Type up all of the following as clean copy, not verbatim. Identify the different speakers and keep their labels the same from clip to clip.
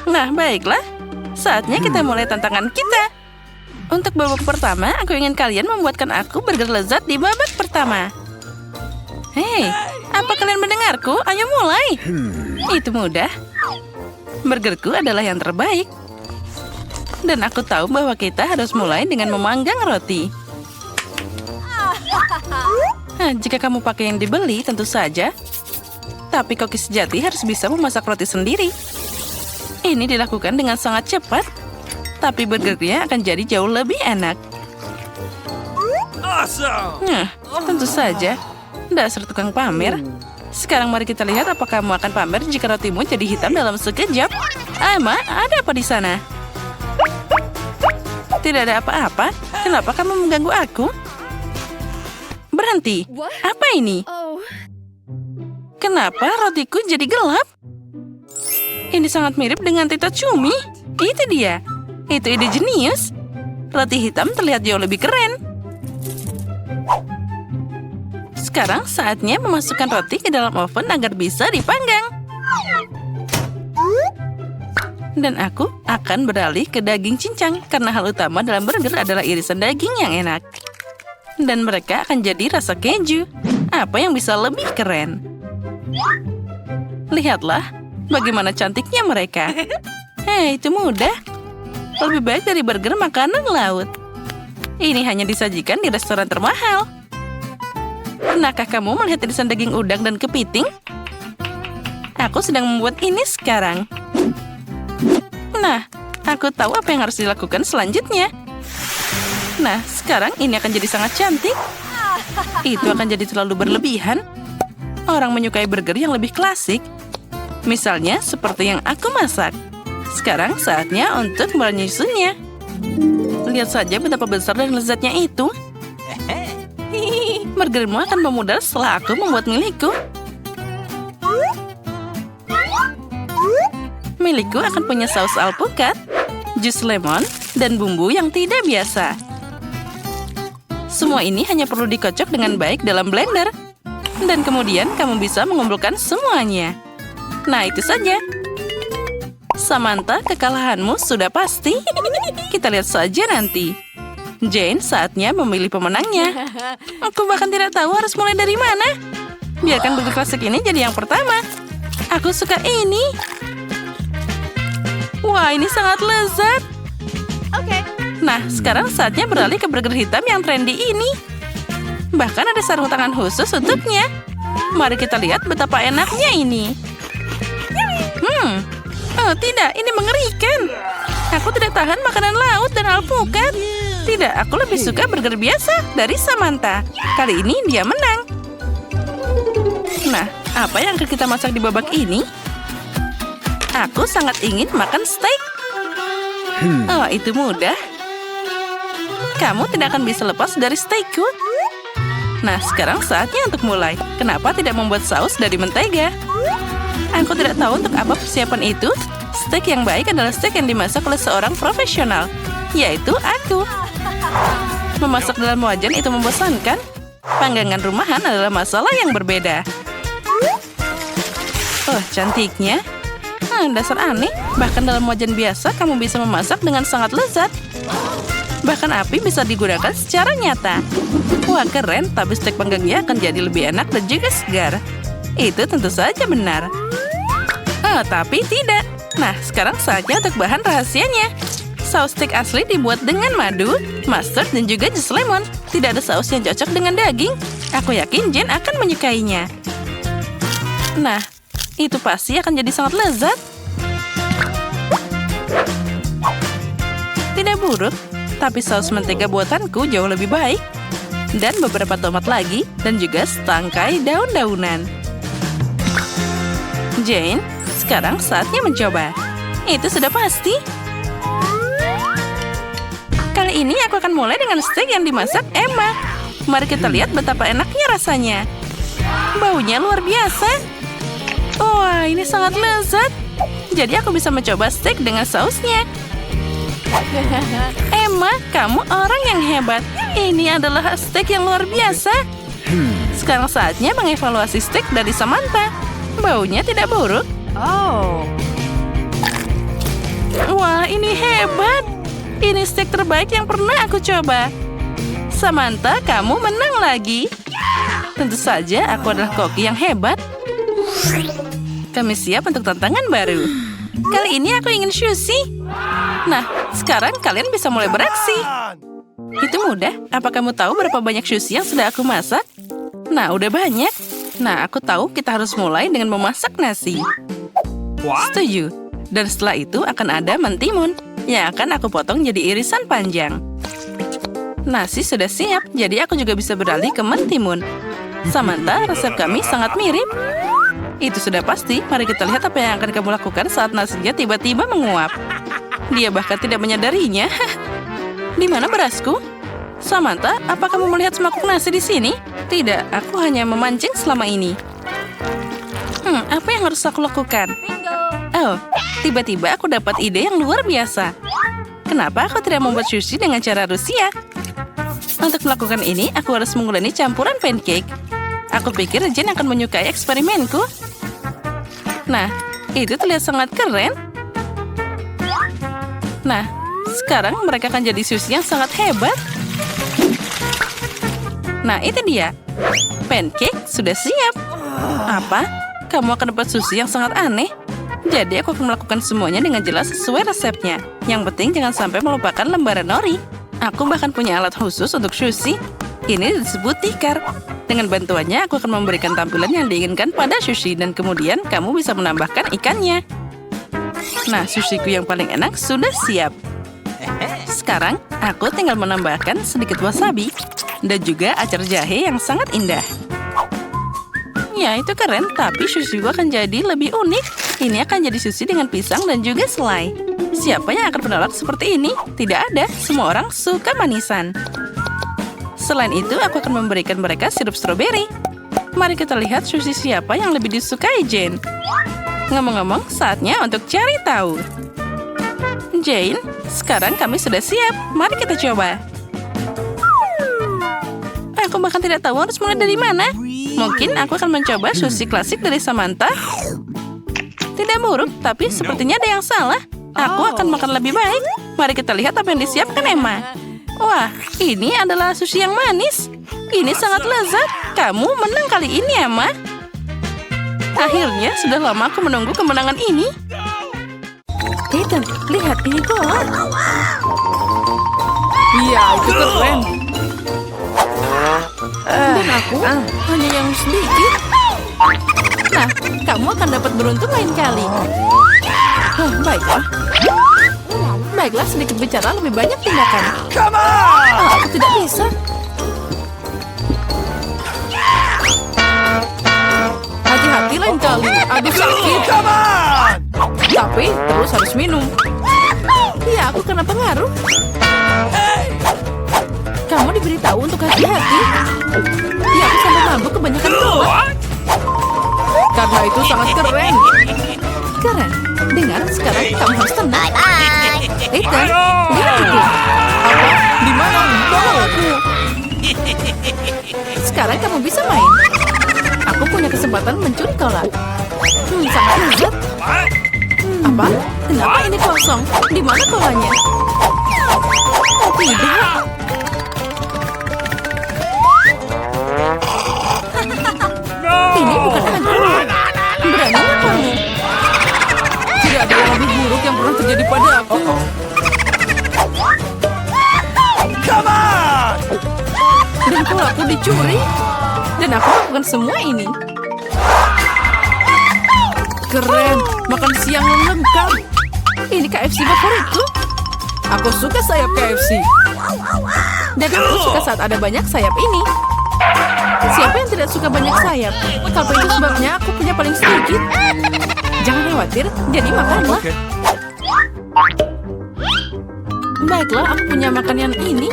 Speaker 1: Nah, baiklah. Saatnya kita mulai tantangan kita. Untuk babak pertama, aku ingin kalian membuatkan aku burger lezat di babak pertama. Hei, apa kalian mendengarku? Ayo mulai. Itu mudah. Burgerku adalah yang terbaik. Dan aku tahu bahwa kita harus mulai dengan memanggang roti. Jika kamu pakai yang dibeli, tentu saja. Tapi koki sejati harus bisa memasak roti sendiri. Ini dilakukan dengan sangat cepat. Tapi burgernya akan jadi jauh lebih enak. Tentu saja. Dasar tukang pamer. Sekarang mari kita lihat apakah kamu akan pamer jika rotimu jadi hitam dalam sekejap. Emma, ada apa di sana? Tidak ada apa-apa. Kenapa kamu mengganggu aku? Berhenti. Apa ini? Kenapa rotiku jadi gelap? Ini sangat mirip dengan Tita Cumi. Itu dia. Itu ide jenius. Roti hitam terlihat jauh lebih keren. Sekarang saatnya memasukkan roti ke dalam oven agar bisa dipanggang. Dan aku akan beralih ke daging cincang karena hal utama dalam burger adalah irisan daging yang enak. Dan mereka akan jadi rasa keju. Apa yang bisa lebih keren? Lihatlah bagaimana cantiknya mereka. Hei, itu mudah. Lebih baik dari burger makanan laut. Ini hanya disajikan di restoran termahal. Pernahkah kamu melihat irisan daging udang dan kepiting? Aku sedang membuat ini sekarang. Nah, aku tahu apa yang harus dilakukan selanjutnya. Nah, sekarang ini akan jadi sangat cantik. Itu akan jadi terlalu berlebihan. Orang menyukai burger yang lebih klasik. Misalnya seperti yang aku masak. Sekarang saatnya untuk menyusunnya. Lihat saja betapa besar dan lezatnya itu. Burgermu akan memudar setelah aku membuat milikku. Milikku akan punya saus alpukat, jus lemon, dan bumbu yang tidak biasa. Semua ini hanya perlu dikocok dengan baik dalam blender. Dan kemudian kamu bisa mengumpulkan semuanya. Nah, itu saja. Samantha, kekalahanmu sudah pasti. Kita lihat saja nanti. Jane, saatnya memilih pemenangnya. Aku bahkan tidak tahu harus mulai dari mana. Biarkan burger klasik ini jadi yang pertama. Aku suka ini. Wah, ini sangat lezat. Nah, sekarang saatnya beralih ke burger hitam yang trendy ini. Bahkan ada sarung tangan khusus untuknya. Mari kita lihat betapa enaknya ini. Oh tidak, ini mengerikan. Aku tidak tahan makanan laut dan alpukat. Tidak, aku lebih suka burger biasa dari Samantha. Kali ini dia menang. Nah, apa yang akan kita masak di babak ini? Aku sangat ingin makan steak. Oh, itu mudah. Kamu tidak akan bisa lepas dari steakku. Nah, sekarang saatnya untuk mulai. Kenapa tidak membuat saus dari mentega? Aku tidak tahu untuk apa persiapan itu. Steak yang baik adalah steak yang dimasak oleh seorang profesional, yaitu aku. Memasak dalam wajan itu membosankan. Panggangan rumahan adalah masalah yang berbeda. Oh, cantiknya. Dasar aneh. Bahkan dalam wajan biasa, kamu bisa memasak dengan sangat lezat. Bahkan api bisa digunakan secara nyata. Wah, keren. Tapi steak panggangnya akan jadi lebih enak dan juga segar. Itu tentu saja benar. Oh, tapi tidak. Nah, sekarang saatnya untuk bahan rahasianya. Saus steak asli dibuat dengan madu, mustard, dan juga jus lemon. Tidak ada saus yang cocok dengan daging. Aku yakin Jen akan menyukainya. Nah, itu pasti akan jadi sangat lezat. Tidak buruk, tapi saus mentega buatanku jauh lebih baik. Dan beberapa tomat lagi, dan juga setangkai daun-daunan. Jane, sekarang saatnya mencoba. Itu sudah pasti. Kali ini aku akan mulai dengan steak yang dimasak Emma. Mari kita lihat betapa enaknya rasanya. Baunya luar biasa. Wah, ini sangat lezat. Jadi aku bisa mencoba steak dengan sausnya. Emma, kamu orang yang hebat. Ini adalah steak yang luar biasa. Sekarang saatnya mengevaluasi steak dari Samantha. Baunya tidak buruk. Wah, ini hebat. Ini steak terbaik yang pernah aku coba. Samantha, kamu menang lagi. Tentu saja aku adalah koki yang hebat. Kami siap untuk tantangan baru. Kali ini aku ingin sushi. Nah, sekarang kalian bisa mulai beraksi. Itu mudah. Apa kamu tahu berapa banyak sushi yang sudah aku masak? Nah, udah banyak. Nah, aku tahu kita harus mulai dengan memasak nasi. Setuju. Dan setelah itu akan ada mentimun yang akan aku potong jadi irisan panjang. Nasi sudah siap, jadi aku juga bisa beralih ke mentimun. Samantha, resep kami sangat mirip. Itu sudah pasti. Mari kita lihat apa yang akan kamu lakukan saat nasinya tiba-tiba menguap. Dia bahkan tidak menyadarinya. Di mana berasku? Samantha, apa kamu melihat semangkuk nasi di sini? Tidak, aku hanya memancing selama ini. Apa yang harus aku lakukan? Oh, tiba-tiba aku dapat ide yang luar biasa. Kenapa aku tidak membuat sushi dengan cara Rusia? Untuk melakukan ini, aku harus menguleni campuran pancake. Aku pikir Jen akan menyukai eksperimenku. Nah, itu terlihat sangat keren. Nah, sekarang mereka akan jadi sushi yang sangat hebat. Nah, itu dia. Pancake sudah siap. Apa? Kamu akan dapat sushi yang sangat aneh. Jadi aku akan melakukan semuanya dengan jelas sesuai resepnya. Yang penting jangan sampai melupakan lembaran nori. Aku bahkan punya alat khusus untuk sushi. Ini disebut tikar. Dengan bantuannya aku akan memberikan tampilan yang diinginkan pada sushi. Dan kemudian kamu bisa menambahkan ikannya. Nah, sushiku yang paling enak sudah siap. Sekarang aku tinggal menambahkan sedikit wasabi. Dan juga acar jahe yang sangat indah. Ya, itu keren. Tapi sushiku akan jadi lebih unik. Ini akan jadi sushi dengan pisang dan juga selai. Siapa yang akan menolak seperti ini? Tidak ada. Semua orang suka manisan. Selain itu, aku akan memberikan mereka sirup stroberi. Mari kita lihat sushi siapa yang lebih disukai Jane. Ngomong-ngomong, saatnya untuk cari tahu. Jane, sekarang kami sudah siap. Mari kita coba. Aku bahkan tidak tahu harus mulai dari mana. Mungkin aku akan mencoba sushi klasik dari Samantha. Tidak buruk, tapi sepertinya ada yang salah. Aku akan makan lebih baik. Mari kita lihat apa yang disiapkan Emma. Wah, ini adalah sushi yang manis. Ini sangat lezat. Kamu menang kali ini, Emma. Akhirnya, sudah lama aku menunggu kemenangan ini. Ethan, lihat ini bola. Iya, itu keren. Dan aku hanya yang sedikit. Nah, kamu akan dapat beruntung lain kali. Baiklah. Baiklah, sedikit bicara lebih banyak tindakan. Aku tidak bisa. Hati-hati lain kali. Aduh, sakit. Tapi terus harus minum. Iya, aku kena pengaruh. Kamu diberitahu untuk hati-hati. Iya, aku sampai mabuk kebanyakan obat. Karena itu sangat keren. Keren. Dengar, sekarang kamu harus tenang. Ethan, lihat itu. Apa? Di mana? Tolong aku. Sekarang kamu bisa main. Aku punya kesempatan mencuri kolak. Sangat lezat. Apa? Kenapa ini kosong? Di mana kolanya? Tidak. Ini bukan aku. Beraninya kamu. Tidak ada yang lebih buruk yang pernah terjadi pada aku. Dan kalau aku dicuri. Dan aku lakukan semua ini. Keren. Makan siang yang lengkap. Ini KFC favoritku. Aku suka sayap KFC. Dan aku suka saat ada banyak sayap ini. Siapa yang tidak suka banyak sayap? Kalau itu sebabnya aku punya paling sedikit. Jangan khawatir, jadi makanlah. Baiklah, aku punya makanan ini.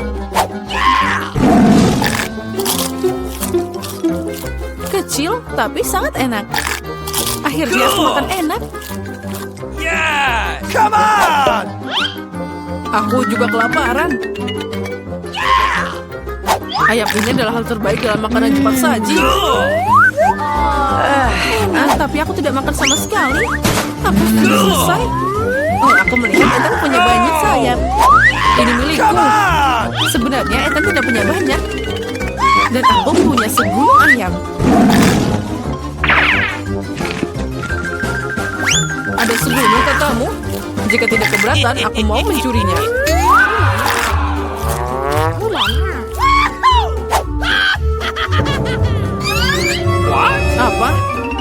Speaker 1: Kecil, tapi sangat enak. Akhirnya aku makan enak.
Speaker 2: Come on!
Speaker 1: Aku juga kelaparan. Ayam ini adalah hal terbaik dalam makanan cepat saji. Enak, tapi aku tidak makan sama sekali. Aku sudah selesai. Oh, aku melihat Ethan punya banyak sayap. Ini milikku. Sebenarnya Ethan tidak punya banyak. Dan aku punya segulung ayam. Ada segulung katamu? Jika tidak keberatan, aku mau mencurinya. Apa?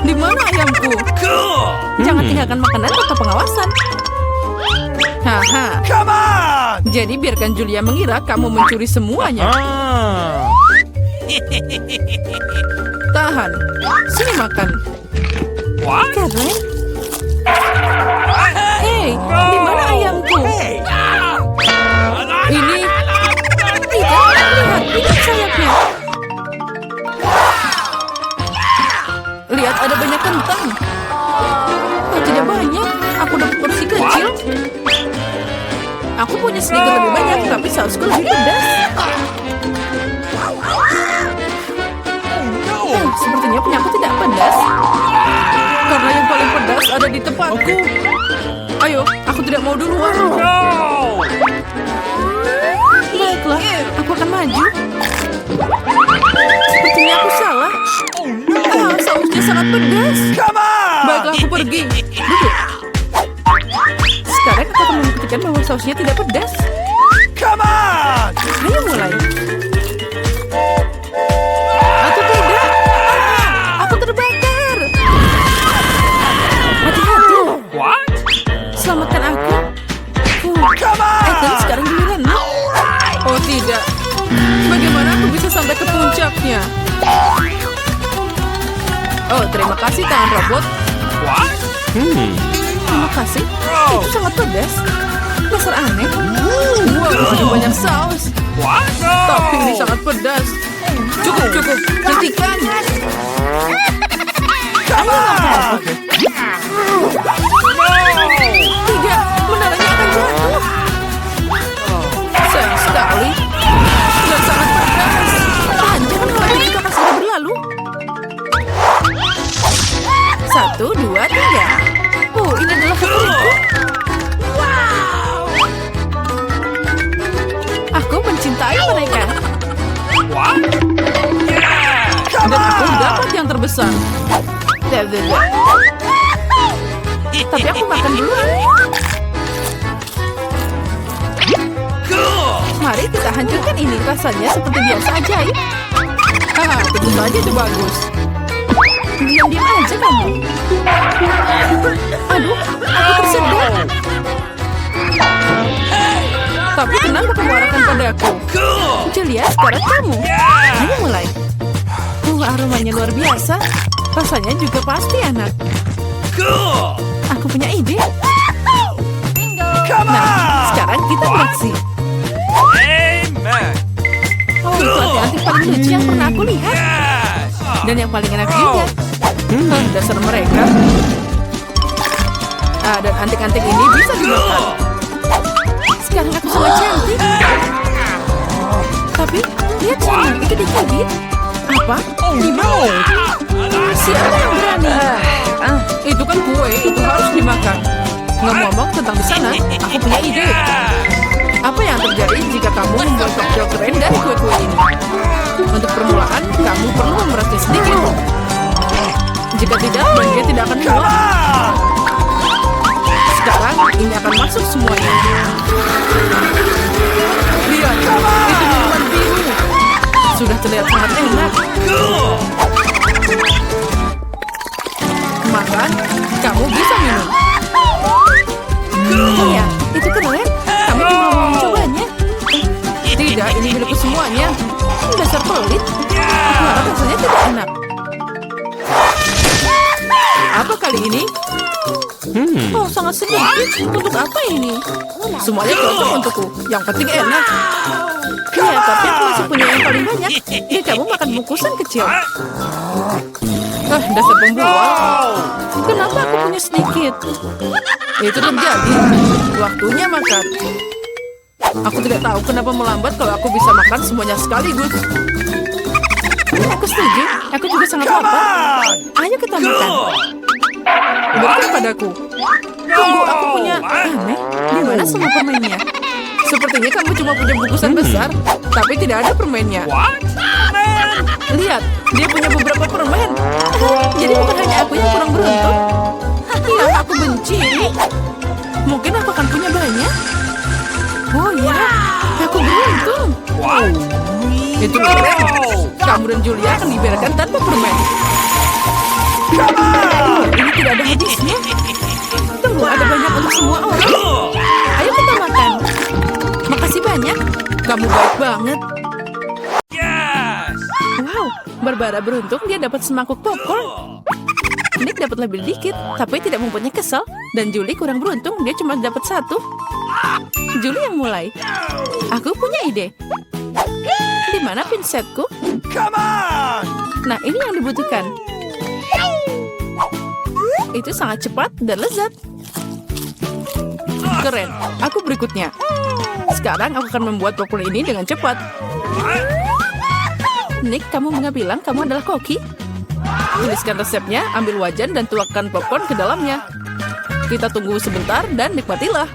Speaker 1: Di mana ayamku? Jangan tinggalkan makanan tanpa pengawasan. Haha. Jadi biarkan Julia mengira kamu mencuri semuanya. Tahan. Sini makan. Karen? Hei, di mana ayamku? Ini. Lihat, ini sayapnya. Lihat, ada banyak kentang. Oh, tidak banyak. Aku dapat porsi kecil. Aku punya sedikit lebih banyak, tapi sausku lebih pedas. Sepertinya punya aku tidak pedas. Karena yang paling pedas ada di tempatku. Ayo, aku tidak mau duluan. Baiklah, aku akan maju. Sepertinya aku salah. Sausnya sangat pedas. Baiklah, aku pergi. Duduk. Sekarang aku akan membuktikan bahwa sausnya tidak pedas. Ayo mulai. Atau tidak? Aku terbakar. Hati-hati. Selamatkan aku. Ethan, sekarang giliranmu. Oh tidak. Bagaimana aku bisa sampai ke puncaknya? Oh, terima kasih tangan robot. Terima kasih. Itu sangat pedas. Dasar aneh. Wow, ada banyak saus. Tapi ini sangat pedas. Cukup. Hentikan. Ayo makan. Tidak, menaranya akan jatuh. Sayang sekali. Dan sangat pedas. Tahan, jangan khawatir karena sudah berlalu. 1, 2, 3. Oh, ini adalah favoritku. Aku mencintai mereka. Dan aku dapat yang terbesar. Tapi aku makan dulu. Mari kita hancurkan ini. Rasanya seperti biasa ajaib. Haha, tentu saja itu bagus. Diam-diam aja kamu. Aduh, aku tersedak. Tapi kenapa kamu arahkan padaku? Julia, sekarang kamu. Ayo mulai. Aromanya luar biasa. Rasanya juga pasti enak. Aku punya ide. Nah, sekarang kita beraksi. Oh, itu anting-anting paling lucu yang pernah aku lihat. Dan yang paling enak juga. Dasar mereka. Dan anting-anting ini bisa dimakan. Sekarang aku sangat cantik. Tapi, lihat sana, itu dikagit. Apa? Di mana? Siapa yang berani? Itu kan kue, itu harus dimakan. Ngomong-ngomong tentang di sana, aku punya ide. Apa yang terjadi jika kamu membuat koktail keren dari kue-kue ini? Untuk permulaan, kamu perlu memerasnya sedikit. Jika tidak, dia tidak akan muat. Sekarang, ini akan masuk semuanya. Lihat, itu minuman biru. Sudah terlihat sangat enak. Makan, kamu bisa minum. Iya, itu keren. Kamu juga mau mencobanya? Tidak, ini milikku semuanya. Dasar pelit. Aku harap rasanya tidak enak. Apa kali ini? Oh, sangat sedikit. Untuk apa ini? Semuanya cocok untukku. Yang penting enak. Ya, tapi aku masih punya yang paling banyak. Jadi kamu makan bungkusan kecil. Dasar pembual. Kenapa aku punya sedikit? Itu terjadi. Waktunya makan. Aku tidak tahu kenapa melambat kalau aku bisa makan semuanya sekaligus. Aku setuju. Aku juga sangat lapar. Ayo kita makan. Berikan padaku. Tunggu, aku punya... Aneh, di mana semua permennya. Sepertinya kamu cuma punya bungkusan besar, tapi tidak ada permennya. Lihat, dia punya beberapa permen. Jadi bukan hanya aku yang kurang beruntung. Ya, aku benci. Mungkin aku akan punya banyak. Oh ya, aku beruntung. Itu keren. Kamu dan Julia akan dibiarkan tanpa permen. Ini tidak ada habisnya. Tunggu, ada banyak untuk semua orang. Ayo kita makan. Makasih banyak. Kamu baik banget. Wow, Barbara beruntung dia dapat semangkuk popcorn. Nick dapat lebih dikit, tapi tidak membuatnya kesal. Dan Julie kurang beruntung, dia cuma dapat satu. Julie yang mulai. Aku punya ide. Di mana pinsetku? Nah, ini yang dibutuhkan. Itu sangat cepat dan lezat. Keren. Aku berikutnya. Sekarang aku akan membuat popcorn ini dengan cepat. Nick, kamu nggak bilang kamu adalah koki? Tuliskan resepnya, ambil wajan dan tuangkan popcorn ke dalamnya. Kita tunggu sebentar dan nikmatilah.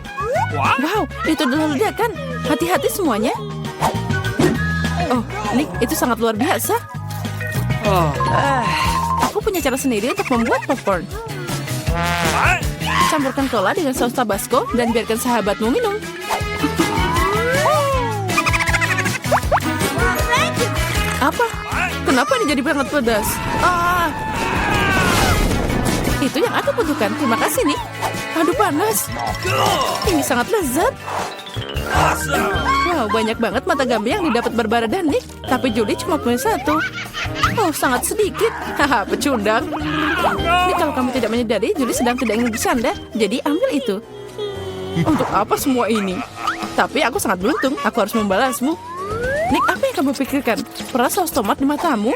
Speaker 1: Wow, itu adalah ledakan. Hati-hati semuanya. Oh, Nick, itu sangat luar biasa. Aku punya cara sendiri untuk membuat popcorn. Campurkan cola dengan saus Tabasco dan biarkan sahabatmu minum. Apa? Kenapa ini jadi sangat pedas? Itu yang aku butuhkan. Terima kasih, Nick. Aduh, panas. Ini sangat lezat. Wow, banyak banget mata gambar yang didapat Barbara dan Nick. Tapi Julie cuma punya satu. Oh, sangat sedikit. Haha, pecundang. Ini kalau kamu tidak menyadari, Julie sedang tidak ingin bercanda. Jadi ambil itu. Untuk apa semua ini? Tapi aku sangat beruntung. Aku harus membalasmu. Nick, apa yang kamu pikirkan? Pernah saus tomat di matamu?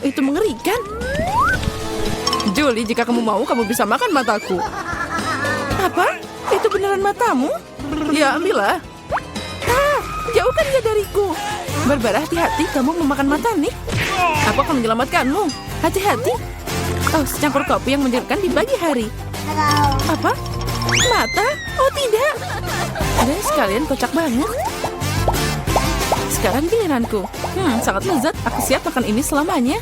Speaker 1: Itu mengerikan. Julie, jika kamu mau, kamu bisa makan mataku. Apa? Itu beneran matamu? Ya, ambillah. Jauhkan dia dariku. Barbara, hati-hati, kamu memakan mata, Nick. Aku akan menyelamatkanmu. Hati-hati. Oh, secampur kopi yang menyegarkan di pagi hari. Apa? Mata? Oh, tidak. Dan sekalian kocak banget. Sekarang giliranku. Sangat lezat. Aku siap makan ini selamanya.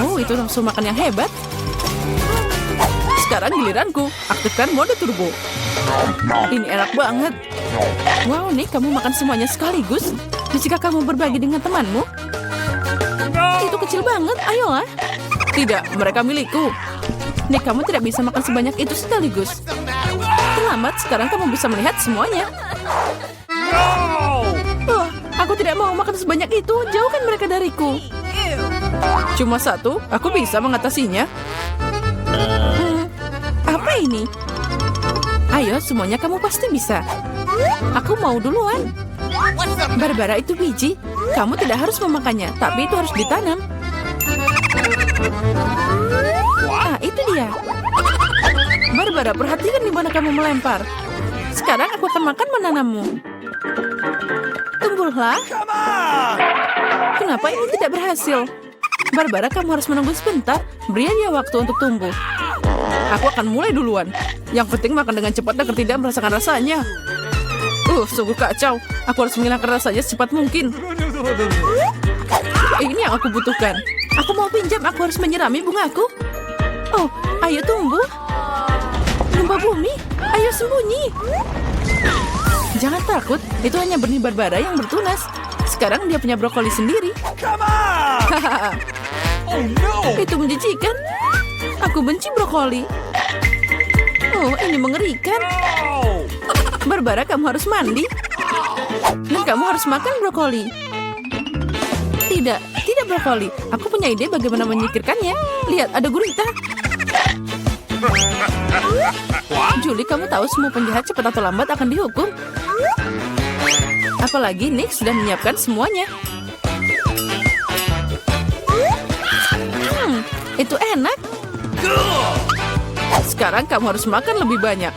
Speaker 1: Oh, itu langsung makan yang hebat. Sekarang giliranku. Aktifkan mode turbo. Ini enak banget. Wow, Nick, kamu makan semuanya sekaligus. Jika kamu berbagi dengan temanmu. Itu kecil banget. Ayolah. Tidak, mereka milikku. Nick, kamu tidak bisa makan sebanyak itu sekaligus. Selamat, sekarang kamu bisa melihat semuanya. Oh, aku tidak mau makan sebanyak itu. Jauhkan mereka dariku. Cuma satu, aku bisa mengatasinya. Apa ini? Ayo, semuanya kamu pasti bisa. Aku mau duluan. Barbara, itu biji. Kamu tidak harus memakannya, tapi itu harus ditanam. Itu dia. Barbara, perhatikan di mana kamu melempar. Sekarang aku akan makan menanammu. Tumbuhlah. Kenapa ini tidak berhasil? Barbara, kamu harus menunggu sebentar. Beri dia waktu untuk tumbuh. Aku akan mulai duluan. Yang penting makan dengan cepat agar tidak merasakan rasanya. Sungguh kacau. Aku harus menghilangkan rasanya secepat mungkin. Ini yang aku butuhkan. Aku mau pinjam, aku harus menyirami bungaku. Oh, ayo tumbuh. Lumba bumi, ayo sembunyi. Jangan takut, itu hanya benih Barbara yang bertunas. Sekarang dia punya brokoli sendiri. Itu menjijikan. Aku benci brokoli. Oh, ini mengerikan. Barbara, kamu harus mandi. Dan kamu harus makan brokoli. Tidak, tidak brokoli. Aku punya ide bagaimana menyingkirkannya. Lihat, ada gurita. Julie, kamu tahu semua penjahat cepat atau lambat akan dihukum. Apalagi Nick sudah menyiapkan semuanya. Itu enak. Sekarang kamu harus makan lebih banyak.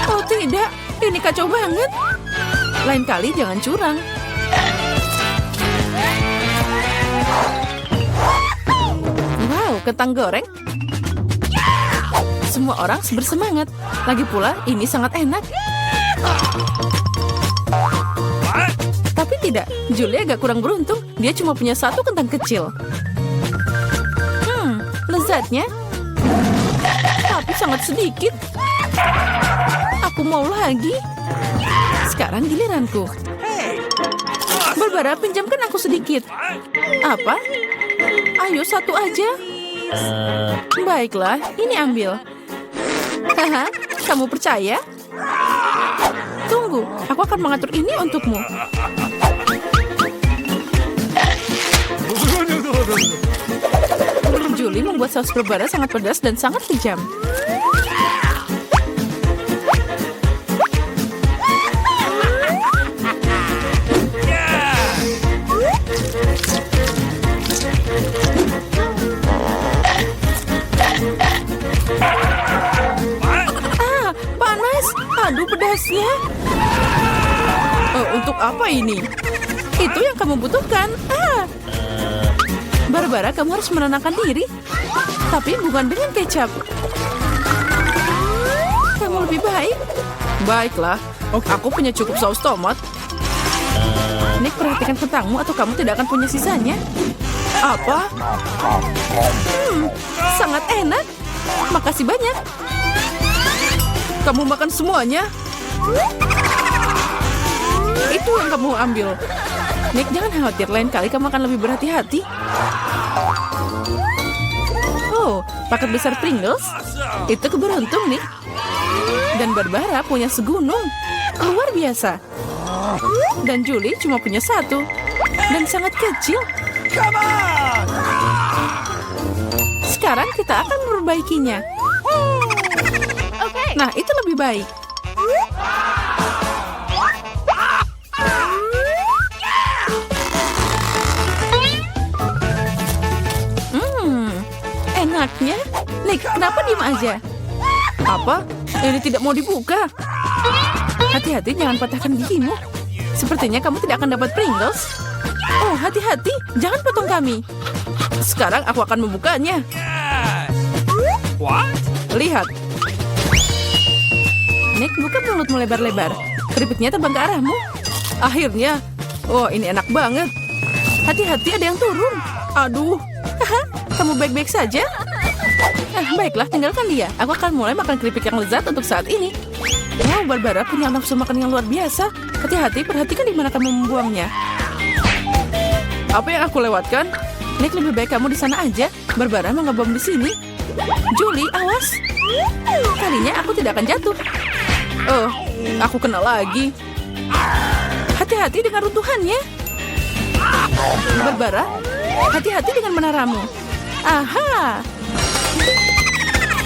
Speaker 1: Oh tidak, ini kacau banget. Lain kali jangan curang. Wow, kentang goreng. Semua orang bersemangat. Lagi pula, ini sangat enak. Tapi tidak, Julie agak kurang beruntung. Dia cuma punya satu kentang kecil. Lezatnya. Tapi sangat sedikit. Aku mau lagi. Sekarang giliranku. Barbara, pinjamkan aku sedikit. Apa? Ayo, satu aja. Baiklah, ini ambil. Haha, kamu percaya? Tunggu, aku akan mengatur ini untukmu. Julie membuat saus Barbara sangat pedas dan sangat kejam. Panas. Aduh, pedasnya. Untuk apa ini? Itu yang kamu butuhkan. Barbara, kamu harus menenangkan diri. Tapi bukan dengan kecap. Kamu lebih baik. Baiklah, aku punya cukup saus tomat. Nick, perhatikan kentangmu atau kamu tidak akan punya sisanya. Apa? Sangat enak. Makasih banyak. Kamu makan semuanya. Itu yang kamu ambil. Nick, jangan khawatir. Lain kali kamu akan lebih berhati-hati. Oh, paket besar Pringles. Itu keberuntung, Nick. Dan Barbara punya segunung. Luar biasa. Dan Julie cuma punya satu. Dan sangat kecil. Sekarang kita akan memperbaikinya. Nah, itu lebih baik. Enaknya. Nick, kenapa diem aja? Apa? Ini tidak mau dibuka. Hati-hati, jangan patahkan gigimu. Sepertinya kamu tidak akan dapat Pringles. Oh, hati-hati, jangan potong kami. Sekarang aku akan membukanya. Lihat. Nick, buka mulutmu lebar-lebar. Keripiknya terbang ke arahmu. Akhirnya. Oh, ini enak banget. Hati-hati, ada yang turun. Aduh. Kamu baik-baik saja? Baiklah, tinggalkan dia. Aku akan mulai makan keripik yang lezat untuk saat ini. Wow, Barbara punya nafsu makan yang luar biasa. Hati-hati, perhatikan di mana kamu membuangnya. Apa yang aku lewatkan? Nick, lebih baik kamu di sana aja. Barbara mau ngebom di sini. Julie, awas. Kalinya aku tidak akan jatuh. Oh, aku kena lagi. Hati-hati dengan runtuhannya. Barbara, hati-hati dengan menaramu. Aha.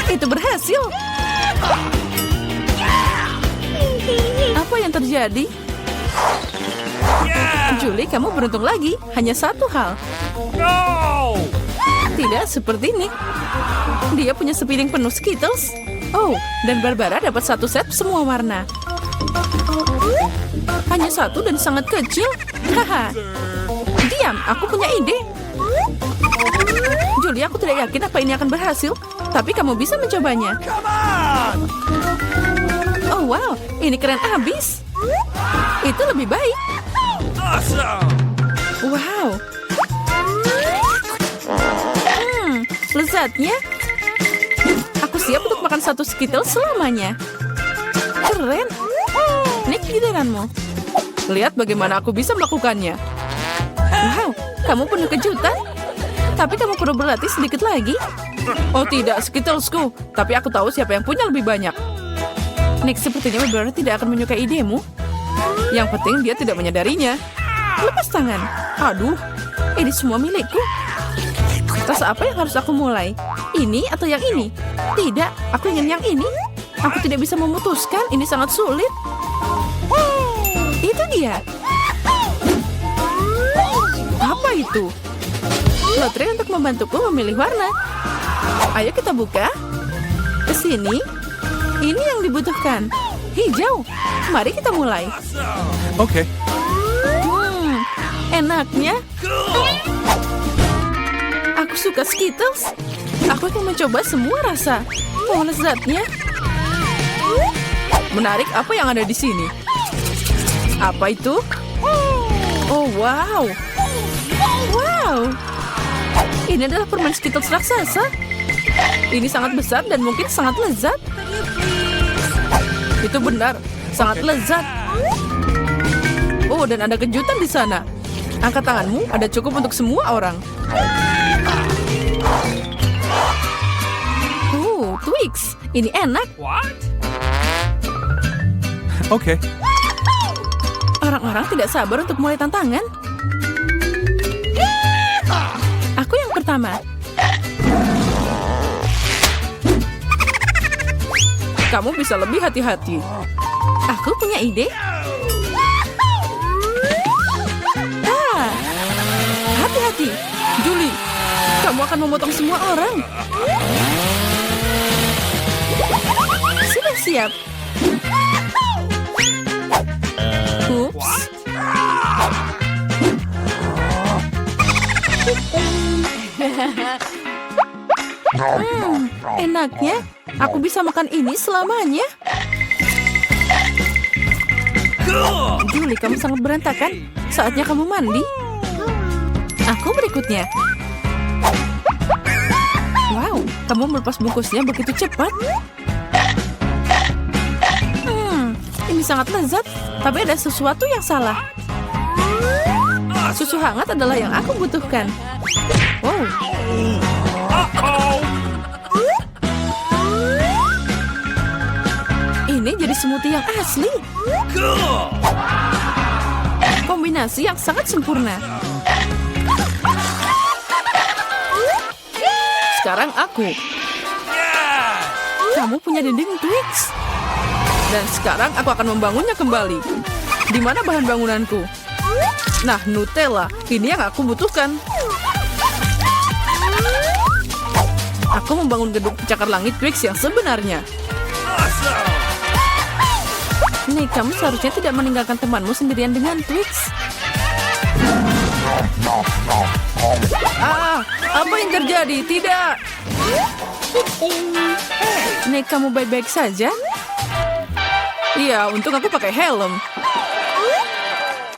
Speaker 1: Itu berhasil. Apa yang terjadi? Julie, kamu beruntung lagi. Hanya satu hal. Tidak seperti Nick. Dia punya sepiring penuh Skittles. Oh, dan Barbara dapat satu set semua warna. Hanya satu dan sangat kecil. Haha. Diam, aku punya ide. Julie, aku tidak yakin apa ini akan berhasil. Tapi kamu bisa mencobanya. Oh wow, ini keren abis. Itu lebih baik. Wow. Lezatnya. Aku siap untuk makan satu Skittles selamanya. Keren. Nick, giliranmu. Lihat bagaimana aku bisa melakukannya. Wow, kamu penuh kejutan. Tapi kamu perlu berlatih sedikit lagi. Oh tidak, Skittlesku. Tapi aku tahu siapa yang punya lebih banyak. Nick, sepertinya Barbara tidak akan menyukai idemu. Yang penting dia tidak menyadarinya. Lepas tangan. Aduh, ini semua milikku. Rasa apa yang harus aku mulai? Ini atau yang ini? Tidak, aku ingin yang ini. Aku tidak bisa memutuskan, ini sangat sulit. Itu dia. Apa itu? Lotre untuk membantuku memilih warna. Ayo kita buka. Kesini. Ini yang dibutuhkan. Hijau. Mari kita mulai.
Speaker 2: Oke.
Speaker 1: Enaknya. Aku suka Skittles. Aku akan mencoba semua rasa. Oh, lezatnya. Menarik, apa yang ada di sini? Apa itu? Oh, wow. Wow. Ini adalah permen Skittles raksasa. Ini sangat besar dan mungkin sangat lezat. Itu benar, sangat lezat. Oh, dan ada kejutan di sana. Angkat tanganmu, ada cukup untuk semua orang. Twix, ini enak.
Speaker 2: Okay.
Speaker 1: Orang-orang tidak sabar untuk mulai tantangan. Aku yang pertama. Kamu bisa lebih hati-hati. Aku punya ide. Hati-hati, Julie. Kamu akan memotong semua orang. Sudah siap. Ups. Enaknya, aku bisa makan ini selamanya. Julie, kamu sangat berantakan. Saatnya kamu mandi. Aku berikutnya. Wow, kamu melepas bungkusnya begitu cepat. Ini sangat lezat, tapi ada sesuatu yang salah. Susu hangat adalah yang aku butuhkan. Wow. Ini jadi smoothie yang asli. Kombinasi yang sangat sempurna. Sekarang aku. Kamu punya dinding Twix. Dan sekarang aku akan membangunnya kembali. Di mana bahan bangunanku? Nah, Nutella. Ini yang aku butuhkan. Aku membangun gedung pencakar langit Twix yang sebenarnya. Nih, kamu seharusnya tidak meninggalkan temanmu sendirian dengan Twix. Apa yang terjadi? Tidak. Nih, kamu baik-baik saja? Iya, untung aku pakai helm.